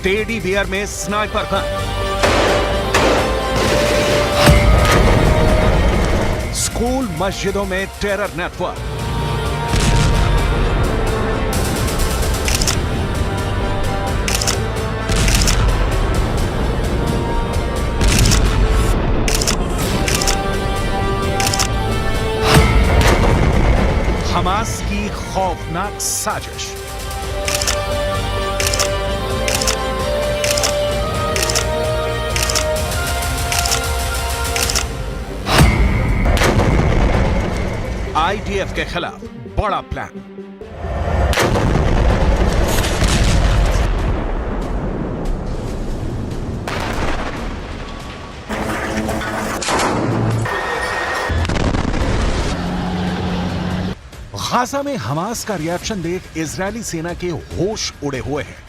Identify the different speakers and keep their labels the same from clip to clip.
Speaker 1: Teddy bear में sniper gun, school मस्जिदों में टेरर नेटवर्क, हमास की खौफनाक साजिश। आईडीएफ के खिलाफ बड़ा प्लान। गाजा में हमास का रिएक्शन देख इजरायली सेना के होश उड़े हुए हैं।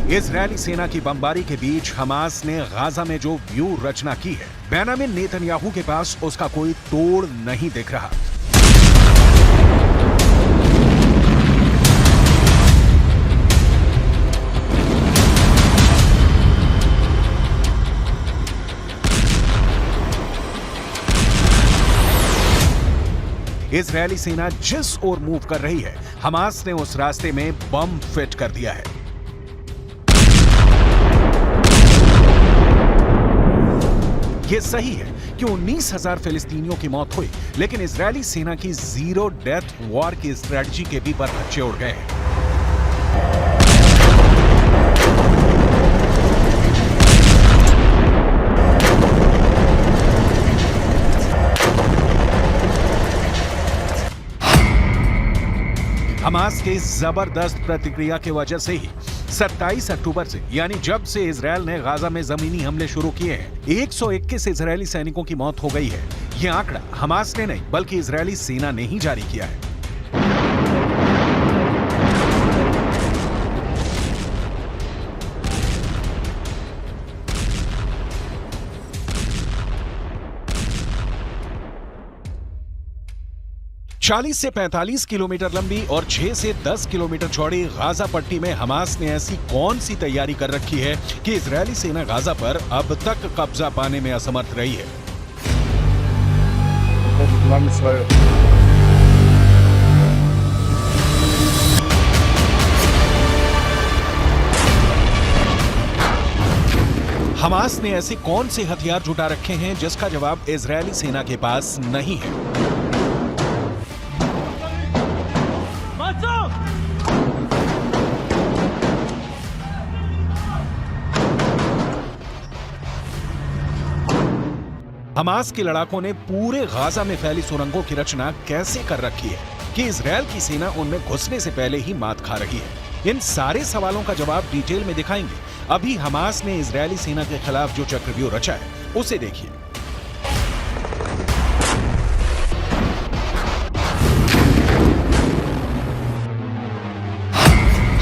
Speaker 1: इजरायली सेना की बमबारी के बीच हमास ने गाजा में जो व्यू रचना की है, बेंजामिन नेतन्याहू के पास उसका कोई तोड़ नहीं दिख रहा। इजरायली सेना जिस ओर मूव कर रही है, हमास ने उस रास्ते में बम फिट कर दिया है। यह सही है कि 19,000 फिलिस्तीनियों की मौत हुई, लेकिन इजरायली सेना की जीरो डेथ वॉर की स्ट्रेटजी के भी परखच्चे उड़ गए हैं। हमास के जबरदस्त प्रतिक्रिया की वजह से ही 27 अक्टूबर से, यानी जब से इजरायल ने गाजा में जमीनी हमले शुरू किए हैं, 121 इजरायली सैनिकों की मौत हो गई है। यह आंकड़ा हमास ने नहीं बल्कि इजरायली सेना ने ही जारी किया है। चालीस से 45 किलोमीटर लंबी और 6 से 10 किलोमीटर चौड़ी गाजा पट्टी में हमास ने ऐसी कौन सी तैयारी कर रखी है कि इजरायली सेना गाजा पर अब तक कब्जा पाने में असमर्थ रही है। हमास ने ऐसे कौन से हथियार जुटा रखे हैं जिसका जवाब इजरायली सेना के पास नहीं है। हमास के लड़ाकों ने पूरे गाजा में फैली सुरंगों की रचना कैसे कर रखी है कि इजरायल की सेना उनमें घुसने से पहले ही मात खा रही है। इन सारे सवालों का जवाब डिटेल में दिखाएंगे। अभी हमास ने इजरायली सेना के खिलाफ जो चक्रव्यूह रचा है, उसे देखिए।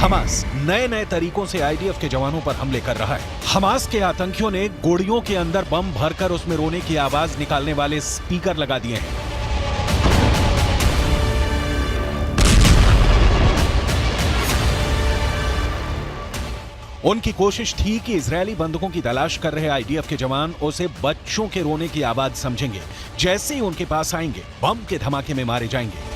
Speaker 1: हमास नए नए तरीकों से आईडीएफ के जवानों पर हमले कर रहा है। हमास के आतंकियों ने गोलियों के अंदर बम भरकर उसमें रोने की आवाज निकालने वाले स्पीकर लगा दिए हैं। उनकी कोशिश थी कि इजरायली बंदूकों की तलाश कर रहे आईडीएफ के जवान उसे बच्चों के रोने की आवाज समझेंगे। जैसे ही उनके पास आएंगे, बम के धमाके में मारे जाएंगे।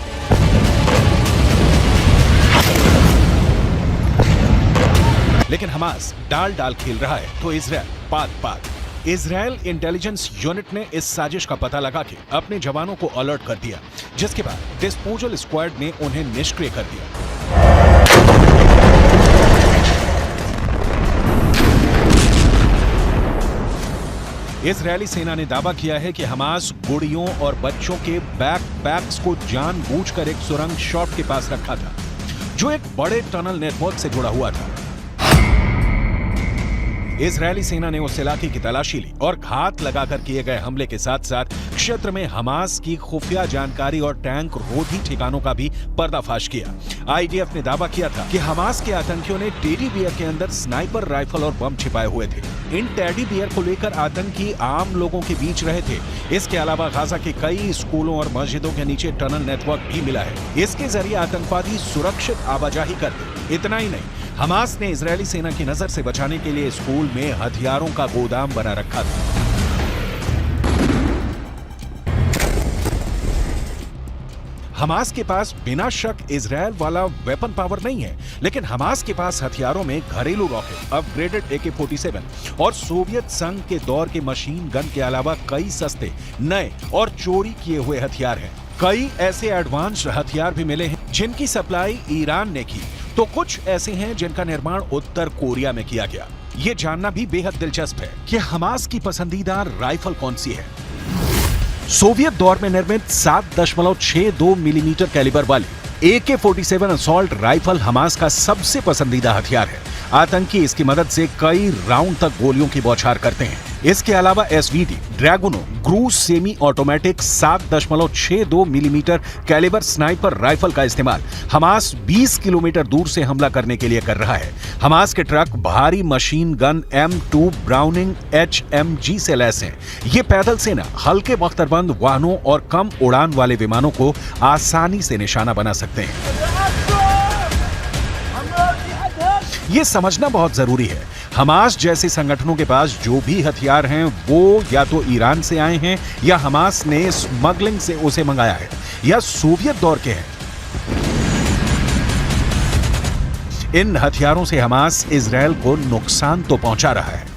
Speaker 1: लेकिन हमास डाल डाल खेल रहा है तो इजरायल पात पात। इजरायल इंटेलिजेंस यूनिट ने इस साजिश का पता लगा के अपने जवानों को अलर्ट कर दिया, जिसके बाद डिस्पोजल स्क्वाड ने उन्हें निष्क्रिय कर दिया। इजरायली सेना ने दावा किया है कि हमास गुड़ियों और बच्चों के बैकपैक्स को जानबूझकर एक सुरंग शॉट के पास रखा था, जो एक बड़े टनल नेटवर्क से जुड़ा हुआ था। इजरायली सेना ने उस इलाके की तलाशी ली और घात लगाकर किए गए हमले के साथ साथ क्षेत्र में हमास की खुफिया जानकारी और टैंक रोधी ठिकानों का भी पर्दाफाश किया। आईडीएफ ने दावा किया था कि हमास के आतंकियों ने टेडी बियर के अंदर स्नाइपर राइफल और बम छिपाए हुए थे। इन टेडी बियर को लेकर आतंकी आम लोगों के बीच रहे थे। इसके अलावा गाजा के कई स्कूलों और मस्जिदों के नीचे टनल नेटवर्क भी मिला है। इसके जरिए आतंकवादी सुरक्षित आवाजाही करते। इतना ही नहीं, हमास ने इजरायली सेना की नजर से बचाने के लिए स्कूल में हथियारों का गोदाम बना रखा था। हमास के पास बिना शक इजरायल वाला वेपन पावर नहीं है, लेकिन हमास के पास हथियारों में घरेलू रॉकेट, अपग्रेडेड AK-47 और सोवियत संघ के दौर के मशीन गन के अलावा कई सस्ते, नए और चोरी किए हुए हथियार हैं। कई ऐसे एडवांस्ड हथियार भी मिले हैं जिनकी सप्लाई ईरान ने की, तो कुछ ऐसे हैं जिनका निर्माण उत्तर कोरिया में किया गया। ये जानना भी बेहद दिलचस्प है कि हमास की पसंदीदा राइफल कौन सी है। सोवियत दौर में निर्मित 7.62 मिलीमीटर कैलिबर वाली AK-47 असॉल्ट राइफल हमास का सबसे पसंदीदा हथियार है। आतंकी इसकी मदद से कई राउंड तक गोलियों की बौछार करते हैं। इसके अलावा SVD, ड्रैगुनो, क्रूज semi automatic 7.62 millimetre calibre sniper rifle का इस्तेमाल हमास 20 किलोमीटर दूर से हमला करने के लिए कर रहा है। हमास के ट्रक भारी machine gun M2 browning HMG से लैस हैं। ये पैदल सेना हल्के बख्तरबंद वाहनों और कम उड़ान वाले विमानों को आसानी से निशाना बना सकते हैं। ये समझना बहुत जरूरी है, हमास जैसे संगठनों के पास जो भी हथियार हैं वो या तो ईरान से आए हैं या हमास ने स्मगलिंग से उसे मंगाया है या सोवियत दौर के हैं। इन हथियारों से हमास इजरायल को नुकसान तो पहुंचा रहा है।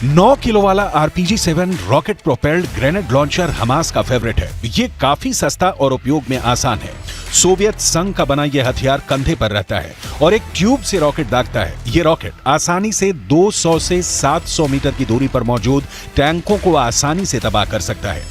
Speaker 1: 9 किलो वाला RPG-7 rocket propelled grenade launcher Hamas का फेवरेट है। ये काफी सस्ता और उपयोग में आसान है। सोवियत संघ का बना यह हथियार कंधे पर रहता है और एक ट्यूब से रॉकेट दागता है। यह रॉकेट आसानी से 200 से 700 मीटर की दूरी पर मौजूद टैंकों को आसानी से तबाह कर सकता है।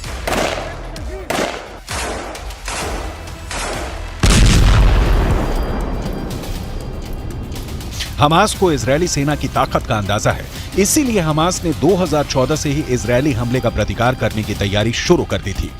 Speaker 1: हमास को इजरायली सेना की ताकत का अंदाजा है, इसीलिए हमास ने 2014 से ही इजरायली हमले का प्रतिकार करने की तैयारी शुरू कर दी थी।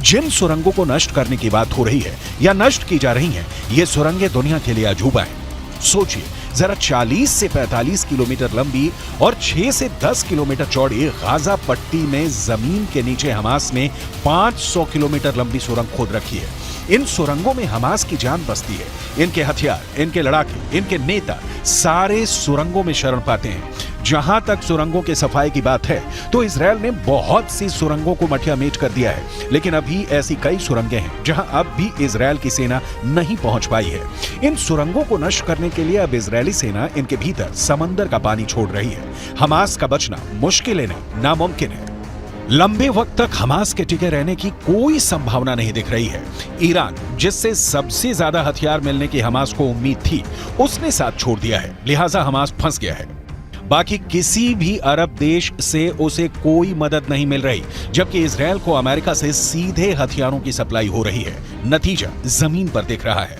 Speaker 1: जिन सुरंगों को नष्ट करने की बात हो रही है या नष्ट की जा रही हैं, ये सुरंगें दुनिया के लिए अजूबा हैं। सोचिए जरा, 40 से 45 किलोमीटर लंबी और 6 से 10 किलोमीटर चौड़ी गाजा पट्टी में जमीन के नीचे हमास ने 500 किलोमीटर लंबी सुरंग खोद रखी है। इन सुरंगों में हमास की जान बसती है। इनके हथियार, इनके लड़ाके, इनके नेता सारे सुरंगों में शरण पाते हैं। जहां तक सुरंगों के सफाई की बात है तो इजरायल ने बहुत सी सुरंगों को मटिया मेट कर दिया है, लेकिन अभी ऐसी कई सुरंगें हैं जहां अब भी इजरायल की सेना नहीं पहुंच पाई है। इन सुरंगों को नष्ट करने के लिए अब इजरायली सेना इनके भीतर समंदर का पानी छोड़ रही है। हमास का बचना मुश्किल नहीं, नामुमकिन है। लंबे वक्त तक हमास के टिके रहने की कोई संभावना नहीं दिख रही है। ईरान, जिससे सबसे ज्यादा हथियार मिलने की हमास को उम्मीद थी, उसने साथ छोड़ दिया है, लिहाजा हमास फंस गया है। बाकी किसी भी अरब देश से उसे कोई मदद नहीं मिल रही, जबकि इजरायल को अमेरिका से सीधे हथियारों की सप्लाई हो रही है। नतीजा जमीन पर दिख रहा है।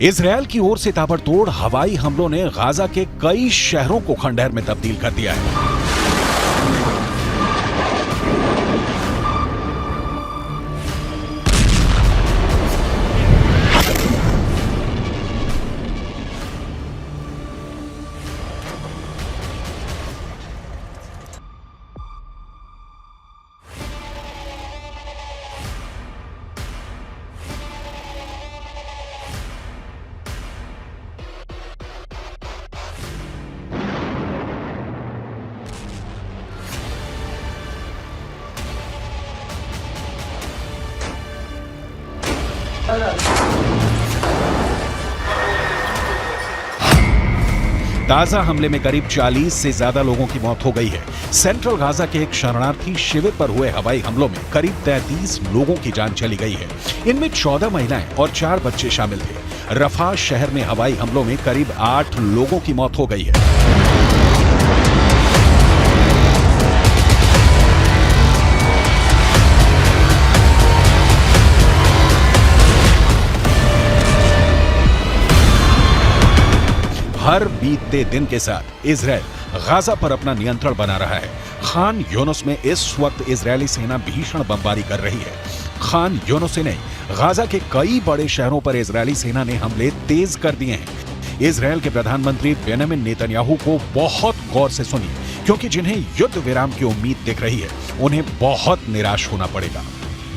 Speaker 1: इजरायल की ओर से ताबड़तोड़ हवाई हमलों ने गाजा के कई शहरों को खंडहर में तब्दील कर दिया है। गाजा हमले में करीब 40 से ज्यादा लोगों की मौत हो गई है। सेंट्रल गाजा के एक शरणार्थी शिविर पर हुए हवाई हमलों में करीब 33 लोगों की जान चली गई है। इनमें 14 महिलाएं और 4 बच्चे शामिल थे। रफा शहर में हवाई हमलों में करीब 8 लोगों की मौत हो गई है। हर बीतते दिन के साथ इजराइल गाजा पर अपना नियंत्रण बना रहा है। खान यूनुस में इस वक्त इजरायली सेना भीषण बमबारी कर रही है। खान यूनुस ने गाजा के कई बड़े शहरों पर इजरायली सेना ने हमले तेज कर दिए हैं। इजरायल के प्रधानमंत्री बेंजामिन नेतन्याहू को बहुत गौर से सुनिए, क्योंकि जिन्हें युद्ध विराम की उम्मीद दिख रही है उन्हें बहुत निराश होना पड़ेगा।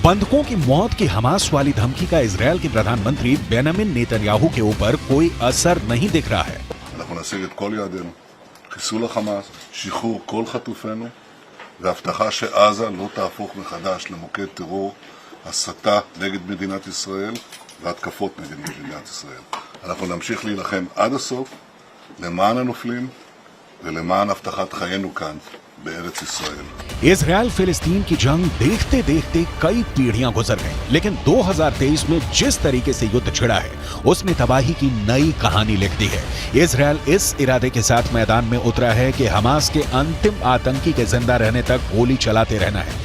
Speaker 1: बंधकों की मौत की हमास वाली धमकी का इजरायल के प्रधानमंत्री बेंजामिन नेतन्याहू के ऊपर कोई असर नहीं दिख रहा है।
Speaker 2: אנחנו נשיג את כל יעדינו, חיסול החמאס, שחרור כל חטופינו, והבטחה שעזה לא תהפוך מחדש למוקד טרור, הסתה נגד מדינת ישראל והתקפות נגד מדינת ישראל. אנחנו נמשיך להילחם עד הסוף למען הנופלים ולמען הבטחת חיינו כאן בארץ ישראל.
Speaker 1: इजरायल फिलिस्तीन की जंग देखते देखते कई पीढ़ियां गुजर गईं, लेकिन 2023 में जिस तरीके से युद्ध छिड़ा है उसने तबाही की नई कहानी लिख दी है। इजरायल इस इरादे के साथ मैदान में उतरा है कि हमास के अंतिम आतंकी के जिंदा रहने तक गोली चलाते रहना है,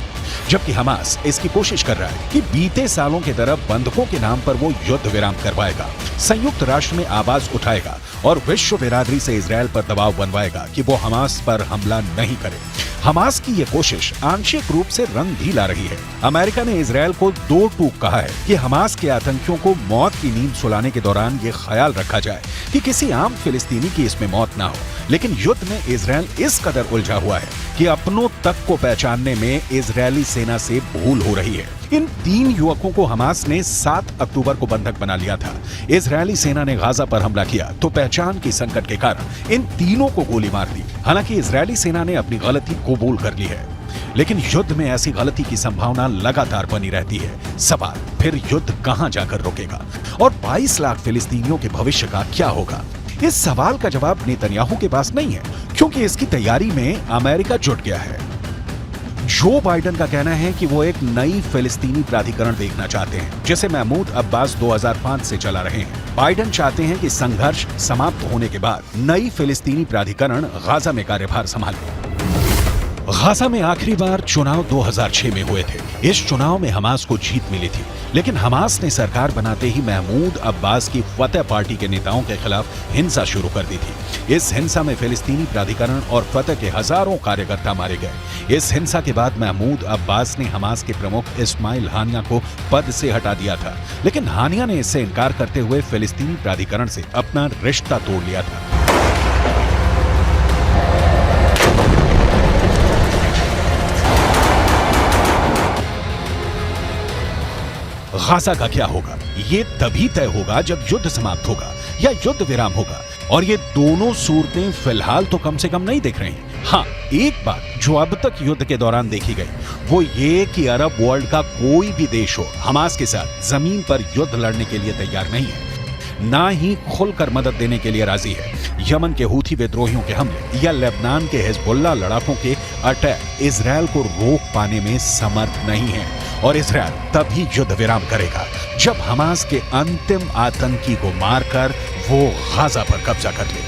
Speaker 1: जबकि हमास इसकी कोशिश कर रहा है कि बीते सालों की तरह बंधकों के नाम पर वो युद्ध विराम करवाएगा, संयुक्त राष्ट्र में आवाज उठाएगा और विश्व बिरादरी से इजरायल पर दबाव बनवाएगा कि वो हमास पर हमला नहीं करे। हमास की ये कोशिश आंशिक रूप से रंग भी ला रही है। अमेरिका ने इजरायल को दो टूक कहा है कि हमास के आतंकियों को मौत की नींद सुलाने के दौरान ये ख्याल रखा जाए कि किसी आम फिलिस्तीनी की इसमें मौत ना हो। लेकिन युद्ध में इजरायल इस कदर उलझा हुआ है कि अपनों तक को पहचानने में इजरायली सेना से भूल हो रही है। इन 3 युवकों को हमास ने 7 अक्टूबर को बंधक बना लिया था। इजरायली सेना ने गाजा पर हमला किया तो पहचान की संकट के कारण इन तीनों को गोली मार दी। हालांकि इजरायली सेना ने अपनी गलती कबूल कर ली है, लेकिन युद्ध में ऐसी गलती की संभावना लगातार बनी रहती है। सवाल फिर युद्ध कहां जाकर रुकेगा और 22 लाख फिलिस्तीनियों के भविष्य का क्या होगा? इस सवाल का जवाब नेतन्याहू के पास नहीं है, क्योंकि इसकी तैयारी में अमेरिका जुट गया है। जो बाइडेन का कहना है कि वो एक नई फिलिस्तीनी प्राधिकरण देखना चाहते हैं, जिसे महमूद अब्बास 2005 से चला रहे हैं। बाइडेन चाहते हैं कि संघर्ष समाप्त होने के बाद नई फिलिस्तीनी प्राधिकरण गाजा में कार्यभार संभाले। गाजा में आखिरी बार चुनाव 2006 में हुए थे। इस चुनाव में हमास को जीत मिली थी, लेकिन हमास ने सरकार बनाते ही महमूद अब्बास की फतह पार्टी के नेताओं के खिलाफ हिंसा शुरू कर दी थी। इस हिंसा में फिलिस्तीनी प्राधिकरण और फतह के हजारों कार्यकर्ता मारे गए। इस हिंसा के बाद महमूद अब्बास ने हमास के प्रमुख इस्माइल हानिया को पद से हटा दिया था, लेकिन हानिया ने इससे इनकार करते हुए फिलिस्तीनी प्राधिकरण से अपना रिश्ता तोड़ लिया था। गाजा का क्या होगा? ये तभी तय होगा जब युद्ध समाप्त होगा या युद्ध विराम होगा, और ये दोनों सूरतें फिलहाल तो कम से कम नहीं दिख रही हैं। हाँ, एक बात जो अब तक युद्ध के दौरान देखी गई वो ये कि अरब वर्ल्ड का कोई भी देश हो हमास के साथ जमीन पर युद्ध लड़ने के लिए तैयार नहीं है, ना ही खुलकर मदद देने के लिए राजी है। यमन के हूथी विद्रोहियों के हमले या लेबनान के हिजबुल्लाह लड़ाकों के अटैक इजरायल को रोक पाने में समर्थ नहीं है, और इजरायल तभी युद्ध विराम करेगा जब हमास के अंतिम आतंकी को मारकर वो गाजा पर कब्जा कर ले।